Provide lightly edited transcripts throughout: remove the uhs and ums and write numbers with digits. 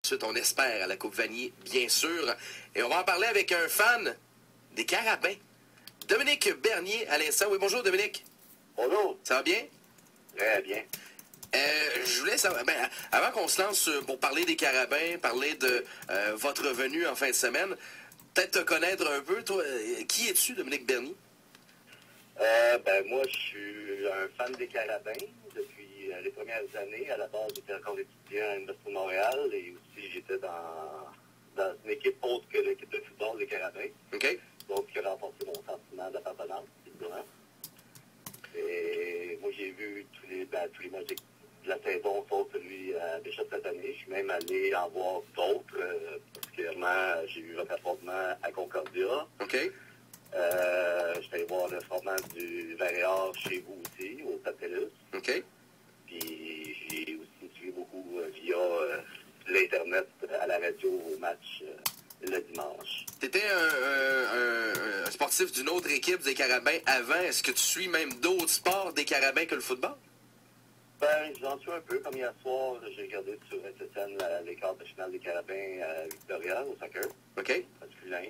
suite, on espère, à la Coupe Vanier, bien sûr. Et on va en parler avec un fan des Carabins. Dominique Bernier, à l'instant. Oui, bonjour, Dominique. Bonjour. Ça va bien? Très bien. Je voulais savoir, avant qu'on se lance pour parler des Carabins, parler de votre venue en fin de semaine, peut-être te connaître un peu, toi. Qui es-tu, Dominique Bernier? Moi, je suis un fan des Carabins depuis les premières années. À la base, j'étais encore étudiant à l'Université de Montréal et aussi j'étais dans une équipe autre que l'équipe de football des Carabins. OK. Donc, qui a renforcé mon sentiment d'appartenance, évidemment. Et moi, j'ai vu tous les matchs de la saison, sauf celui déjà cette année. Je suis même allé en voir d'autres. Particulièrement, j'ai eu un affrontement à Concordia. OK. J'étais allé voir l'affrontement du Varéor chez vous aussi, au Satellus. OK. Puis j'ai aussi suivi beaucoup via l'Internet à la radio au match le dimanche. Tu étais un sportif d'une autre équipe des Carabins avant. Est-ce que tu suis même d'autres sports des Carabins que le football? J'en suis un peu. Comme hier soir, j'ai regardé sur SSN les quarts de finale des Carabins à Victoria, au soccer. OK. Masculin.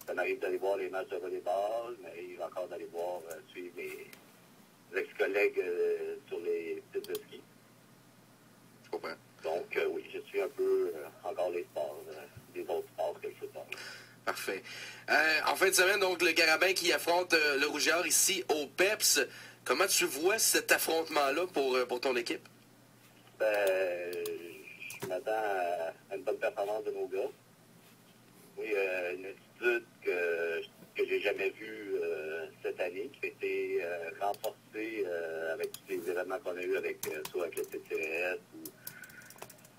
Ça m'arrive d'aller voir les matchs de volleyball, mais il va encore d'aller voir, suivre mes ex-collègues sur les pistes de ski. Je comprends. Donc, oui, je suis un peu encore les sports, des autres sports que le football. Parfait. En fin de semaine, donc, le Carabin qui affronte le Rouge-et-Or ici au PEPS. Comment tu vois cet affrontement-là pour ton équipe? Je m'attends à une bonne performance de nos gars. Oui, une attitude que j'ai jamais vue cette année, qui a été renforcée avec tous les événements qu'on a eus soit avec le CCRS ou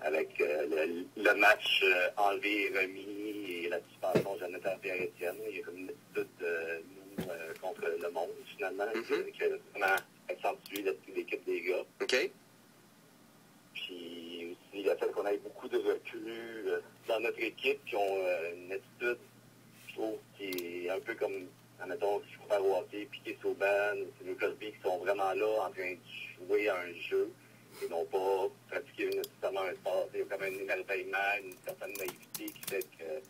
avec le match enlevé et remis et la suspension de Jonathan Pierre-Étienne. Il y a comme une attitude de nous contre le monde, finalement, qui a vraiment accentué l'équipe des gars. OK. Puis aussi le fait qu'on ait beaucoup de recrues dans notre équipe qui ont une attitude, je trouve, qui est un peu comme, admettons, si je compare au hockey, Piquet Sauban, c'est nos Cosby qui sont vraiment là en train de jouer à un jeu et non pas pratiquer nécessairement un sport. Il y a quand même un émerveillement, une certaine naïveté qui fait que...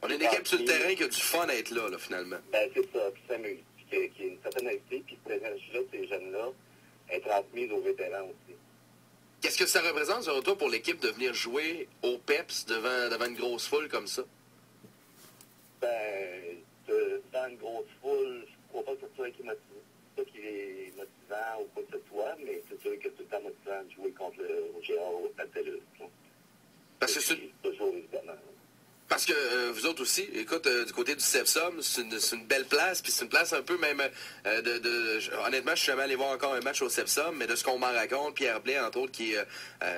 On est une équipe sur le terrain qui a du fun à être là, finalement. C'est ça, qui s'amuse, puis qui a une certaine naïveté, puis cette énergie-là, ces jeunes-là, est transmise aux vétérans aussi. Qu'est-ce que ça représente, selon toi, pour l'équipe de venir jouer au PEPS devant une grosse foule comme ça? Devant une grosse foule, je ne crois pas que c'est qui est motivant ou quoi que ce soit, mais c'est sûr que c'est tout le temps motivant de jouer contre le Rouge-et-Or au Satellus. Parce que c'est toujours évidemment. Parce que vous autres aussi, écoute, du côté du CEPSOM, c'est une belle place, puis c'est une place un peu même honnêtement, je suis jamais allé voir encore un match au CEPSOM, mais de ce qu'on m'en raconte, Pierre Blais, entre autres, qui est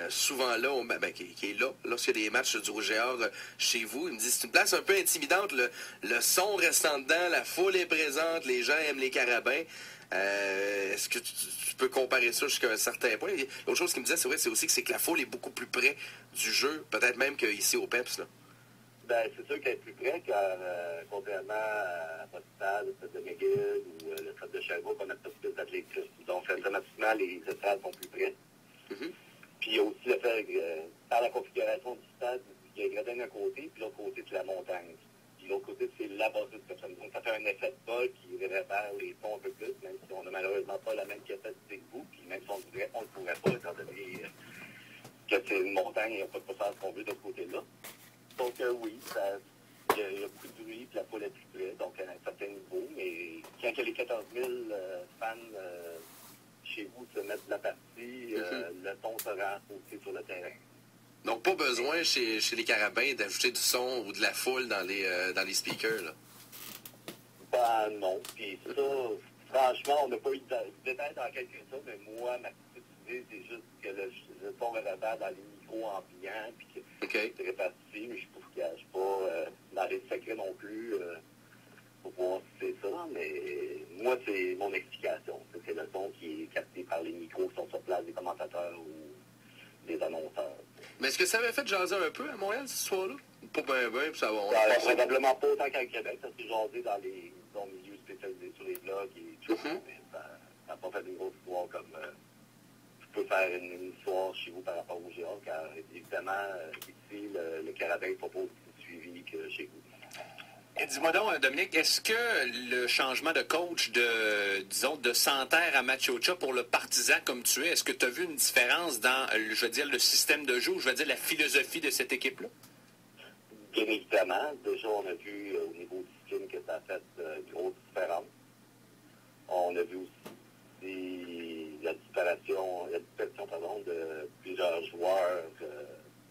souvent là, qui est là, lorsqu'il y a des matchs du Rouge-et-Or chez vous, il me dit c'est une place un peu intimidante, le son restant dedans, la foule est présente, les gens aiment les Carabins. Est-ce que tu peux comparer ça jusqu'à un certain point? L'autre chose qu'il me disait, c'est vrai, c'est aussi que la foule est beaucoup plus près du jeu, peut-être même qu'ici au PEPS, là. C'est sûr qu'elle est plus près, car contrairement à votre stade, le stade de McGill ou le stade de Sherbrooke, on a pas plus d'athlétisme. Donc, automatiquement, les stades sont plus près. Mm-hmm. Puis, il y a aussi le fait que, par la configuration du stade, il y a un gradin d'un côté, puis l'autre côté, c'est la montagne. Puis, l'autre côté, c'est la base de personne. Donc, ça fait un effet de bol qui réverbère les sons un peu plus, même si on n'a malheureusement pas la même capacité que vous. Puis, même si on le voudrait, on ne le pourrait pas, étant donné que c'est une montagne et on ne peut pas faire ce qu'on veut de ce côté-là. Donc oui, il y a beaucoup de bruit, puis la foule est plus près, donc à un certain niveau. Mais quand il y a les 14 000 fans chez vous se mettent de la partie, le ton se rend aussi sur le terrain. Donc pas besoin chez les Carabins d'ajouter du son ou de la foule dans les speakers, là. Non. Puis ça, franchement, on n'a pas eu de détails dans quelques-uns, mais moi, ma petite idée, c'est juste que le son réverbère dans les micros ambiants, puis que c'est réparti, mais je ne suis pas dans les secrets non plus pour voir si c'est ça, mais moi, c'est mon explication. C'est le son qui est capté par les micros qui sont sur place des commentateurs ou des annonceurs. Mais est-ce que ça avait fait jaser un peu à Montréal, ce soir-là? Pas bien, puis ça va. Probablement pas autant qu'à Québec. Ça s'est jasé dans les milieux spécialisés sur les blogs et tout, mais ça n'a pas fait une grosse histoire comme peut faire une histoire chez vous par rapport au Géant, car évidemment, ici, le Carabin propose plus de suivi que chez vous. Et dis-moi donc, Dominique, est-ce que le changement de coach de Santerre à Machocha pour le Partizan comme tu es, est-ce que tu as vu une différence dans, je veux dire, le système de jeu, je veux dire, la philosophie de cette équipe-là? Bien évidemment, déjà, on a vu au niveau discipline que ça a fait une grosse différence. On a vu aussi la disparition de plusieurs joueurs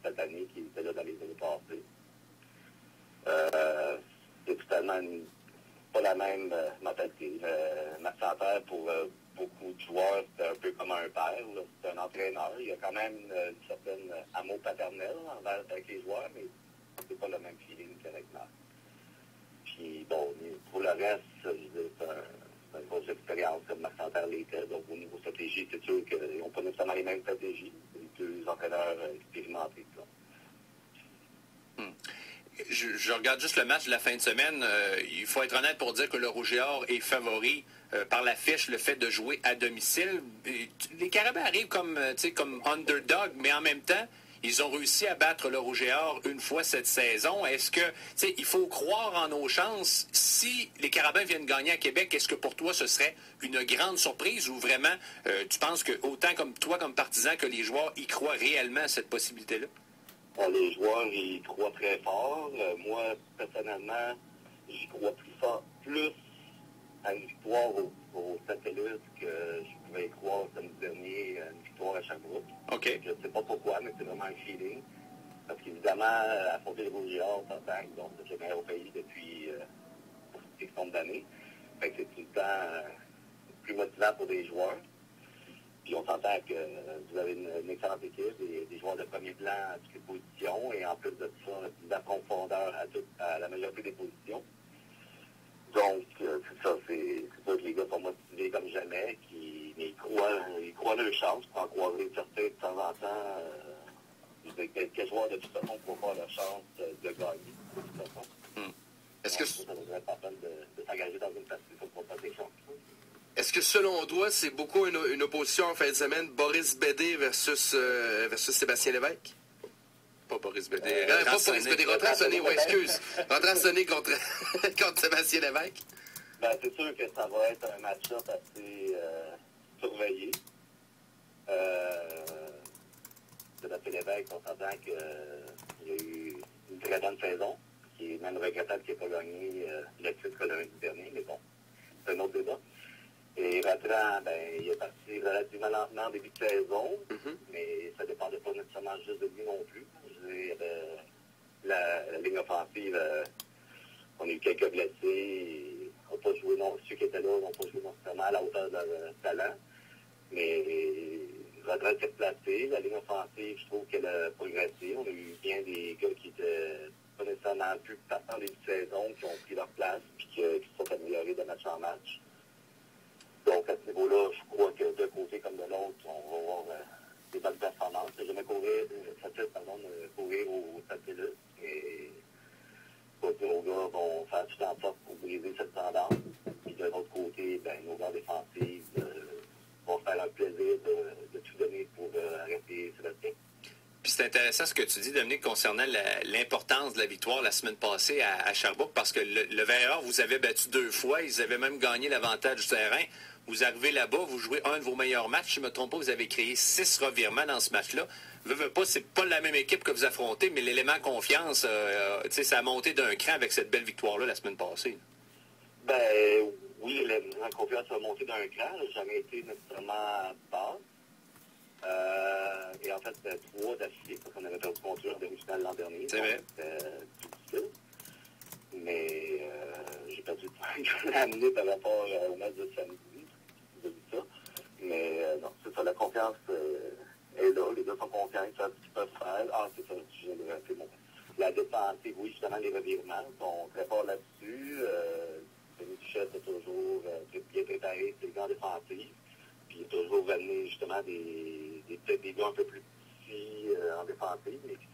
cette année qui étaient là dans les années passées. C'est totalement pas la même mentalité. Marc Santerre, pour beaucoup de joueurs, c'est un peu comme un père. C'est un entraîneur. Il y a quand même une certaine amour paternel avec les joueurs, mais c'est pas le même feeling qu'avec Marc. Puis bon, pour le reste, c'est une grosse expérience comme Marc Santerre l'était. Donc au niveau stratégie, c'est sûr qu'ils n'ont pas nécessairement les mêmes stratégies. C'est deux entraîneurs expérimentés. Je regarde juste le match de la fin de semaine. Il faut être honnête pour dire que le Rouge et Or est favori par l'affiche, le fait de jouer à domicile. Les Carabins arrivent comme underdog, mais en même temps, ils ont réussi à battre le Rouge et Or une fois cette saison. Est-ce que, il faut croire en nos chances? Si les Carabins viennent gagner à Québec, est-ce que pour toi, ce serait une grande surprise ou vraiment, tu penses que autant comme toi, comme partisan, que les joueurs y croient réellement à cette possibilité-là? Bon, les joueurs, ils croient très fort. Moi, personnellement, j'y crois plus à une victoire au satellite que je pouvais y croire samedi dernier à une victoire à Sherbrooke. Okay. Je ne sais pas pourquoi, mais c'est vraiment un feeling. Parce qu'évidemment, affronter le Rouge et Or, ça fait donc c'est le meilleur au pays depuis X nombre d'années. Fait que c'est tout le temps plus motivant pour des joueurs. Puis on s'entend que vous avez une excellente équipe, des joueurs de premier plan à toutes les positions, et en plus de ça, de la profondeur à la majorité des positions. Donc, c'est ça, c'est sûr que les gars sont motivés comme jamais, mais ils croient leur chance, pour en croiser certains de temps en temps. Quelques joueurs de toute façon ne croient pas leur chance de gagner, de toute façon. Est-ce que ça ne devrait pas peine de s'engager dans une partie pour pas des chances. Est-ce que selon toi, c'est beaucoup une opposition en fin de semaine, Boris Bédé versus Sébastien Lévesque? Pas Boris Bédé. Pas Boris Bédé, Rentrant-Sonné, oui, excuse. Rentrant-Sonné contre Sébastien Lévesque. Ben, c'est sûr que ça va être un match-up assez surveillé. Sébastien Lévesque, on s'entend qu'il a eu une très bonne saison, qui est même regrettable qu'il n'ait pas gagné le titre lundi dernier, mais bon, c'est un autre débat. Et Bertrand, il est parti relativement lentement en début de saison, mais ça ne dépendait pas nécessairement juste de lui non plus. La ligne offensive, on a eu quelques blessés, on n'a pas joué, ceux qui étaient là n'ont pas joué nécessairement à la hauteur de leur talent, mais Bertrand s'est placé. La ligne offensive, je trouve qu'elle a progressé. On a eu bien des gars qui étaient pas nécessairement plus partants en début de saison, qui ont pris leur place, puis qui se sont améliorés de match en match. Donc, à ce niveau-là, je crois que d'un côté comme de l'autre, on va avoir des bonnes performances. J'ai jamais courir au satellite. Et nos gars vont faire tout en sorte pour briser cette tendance. Puis de l'autre côté, nos gars défensifs vont faire un plaisir de tout donner pour arrêter Sébastien. Puis c'est intéressant ce que tu dis, Dominique, concernant l'importance de la victoire la semaine passée à Sherbrooke, parce que le Vert, vous avez battu 2 fois, ils avaient même gagné l'avantage du terrain. Vous arrivez là-bas, vous jouez un de vos meilleurs matchs. Si je ne me trompe pas, vous avez créé 6 revirements dans ce match-là. Veux pas, c'est pas la même équipe que vous affrontez, mais l'élément confiance, ça a monté d'un cran avec cette belle victoire-là la semaine passée. Oui, l'élément confiance a monté d'un cran. Ça n'a jamais été nécessairement basse. Et en fait, c'était 3 d'affilée, parce qu'on avait perdu contre eux en demi-finale l'an dernier. C'est vrai. C'était plus difficile. Mais j'ai perdu 5 minutes par rapport au match de samedi. J'ai dit ça. Mais non, c'est ça, la confiance est là. Les gars sont confiants, ils savent ce qu'ils peuvent faire. Ah, c'est ça, c'est bon. La défensive, oui, justement, les revirements sont très forts là-dessus. Denis Duchesne est toujours bien préparé, c'est le gars défensif. Puis il a toujours ramené justement des gars un peu plus petits en défensive, mais qui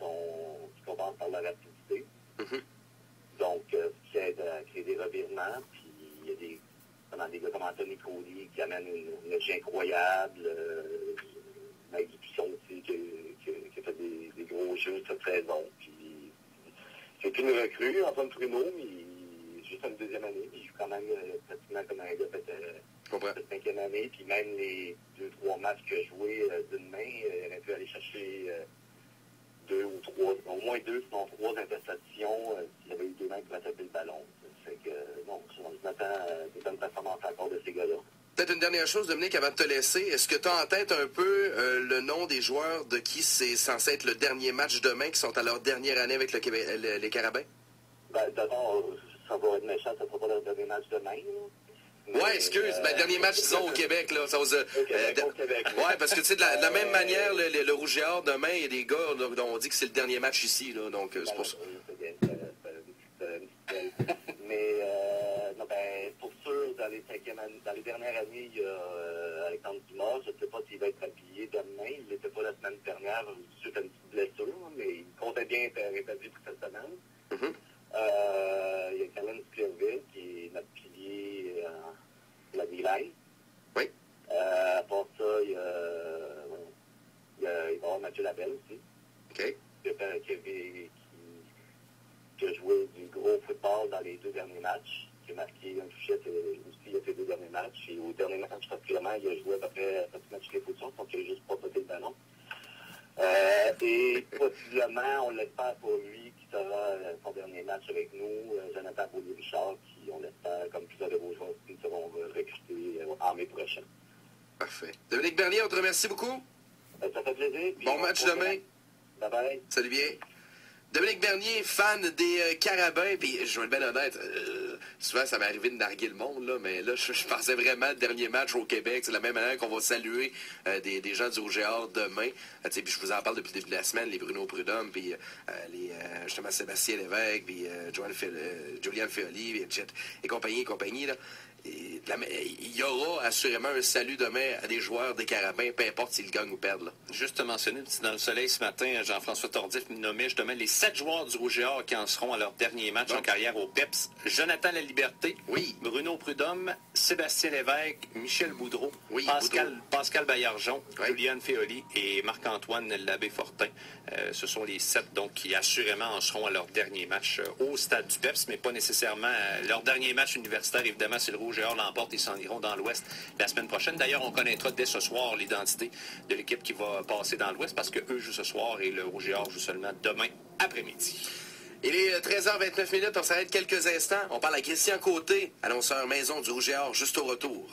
commencent par la rapidité. Donc, ce qui aide à créer des revirements. Puis il y a des gars comme Anthony Cody qui amènent une énergie incroyable. Mike Dupuisson aussi, qui a fait des gros jeux cette saison. Puis, c'est une recrue, Antoine Pruneau, mais juste une deuxième année. Puis, il joue quand même pratiquement comme un gars de cinquième année. Puis, même les 2-3 matchs qu'il a joués d'une main, il aurait pu aller chercher 2 ou 3, au moins 2, sinon 3 interceptions s'il y avait eu 2 mains pour attraper le ballon. Fait que, non, je m'attends à des bonnes performances encore de ces gars-là. Peut-être une dernière chose, Dominique, avant de te laisser. Est-ce que tu as en tête un peu le nom des joueurs de qui c'est censé être le dernier match demain, qui sont à leur dernière année avec les Carabins? Ben, d'abord, ça va être méchant, ça ne sera pas leur dernier match demain. Oui, excuse. Dernier match, disons, au Québec. Là, ça vous, au Québec. Oui, parce que tu sais, de la même manière, le Rouge et Or, demain, il y a des gars dont on dit que c'est le dernier match ici. Là, donc, c'est pour ça. Mais, non, ben, pour sûr, dans les dernières années, il y a Alexandre Dumas. Je ne sais pas s'il va être habillé demain. Il n'était pas la semaine dernière, suite à une petite blessure, mais il comptait bien être rétabli pour cette semaine. Mm-hmm. Il y a Cameron Clerville, qui est notre pilier de la D-line. Oui. À part ça, il y a Mathieu Labelle aussi. OK. Qui a joué du gros football dans les 2 derniers matchs, qui a marqué un touché aussi à ses 2 derniers matchs. Et au dernier match, particulièrement, il a joué à peu près toutes les positions, donc il a juste pas pété le ballon. Et possiblement, on l'espère pour lui, qui sera son dernier match avec nous, Jonathan Beaulieu-Richard, qui, on l'espère, comme plusieurs de vos joueurs aussi, seront recrutés en mai prochain. Parfait. Dominique Bernier, on te remercie beaucoup. Ça fait plaisir. Bon match demain. Bye-bye. Salut bien. Dominique Bernier, fan des Carabins, puis je vais être bien honnête, souvent ça m'est arrivé de narguer le monde, là, mais là, je pensais vraiment le dernier match au Québec, c'est la même manière qu'on va saluer des gens du Rouge et Or demain. Puis je vous en parle depuis le début de la semaine, les Bruno Prudhomme, puis justement Sébastien Lévesque, puis Julian Feoli, et compagnie, là. Il y aura assurément un salut demain à des joueurs des Carabins, peu importe s'ils gagnent ou perdent. Là. Juste te mentionner, dans le soleil ce matin, Jean-François Tordif nommait justement les 7 joueurs du Rouge et Or qui en seront à leur dernier match en carrière au PEPS. Jonathan Laliberté, oui. Bruno Prudhomme, Sébastien Lévesque, Michel Boudreau, oui, Pascal Baillargeon, oui. Julian Feoli et Marc-Antoine Labbé-Fortin. Ce sont les 7 donc, qui assurément en seront à leur dernier match au stade du PEPS, mais pas nécessairement leur dernier match universitaire. Évidemment, c'est le Rouge et Or l'emporte, ils s'en iront dans l'Ouest la semaine prochaine. D'ailleurs, on connaîtra dès ce soir l'identité de l'équipe qui va passer dans l'Ouest parce qu'eux jouent ce soir et le Rouge et Or joue seulement demain après-midi. Il est 13h29, on s'arrête quelques instants. On parle à Christian Côté, annonceur maison du Rouge et Or, juste au retour.